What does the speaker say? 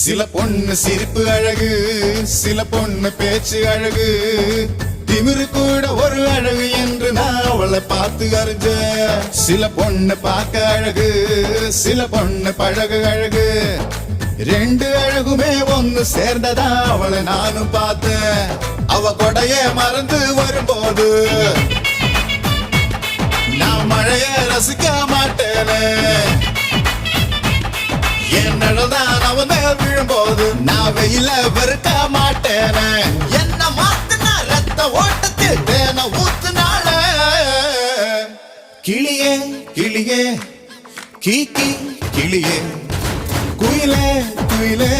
சில பொண்ணு சிரிப்பு அழகு, சில பொண்ணு பேச்சு அழகு, திமிரு கூட ஒரு அழகு என்று நான் அவளை பார்த்து அறிஞ்ச. சில பொண்ணு பார்க்க அழகு, சில பொண்ணு பழகு அழகு, ரெண்டு அழகுமே ஒன்னு சேர்ந்ததா அவளை நானும் பார்த்தேன். அவ கொடைய மறந்து வரும்போது நான் மழைய ரசிக்க மாட்டேனே. என் நடதான் அவன் மேல் விழும்போது நான் வெயில வெறுக்க மாட்டேனே. என்ன மாத்துனா ரத்த ஓட்டத்தில் தேன ஊத்துனால. கிளியே கிளியே கீக்கி கிளியே, குயிலே குயிலே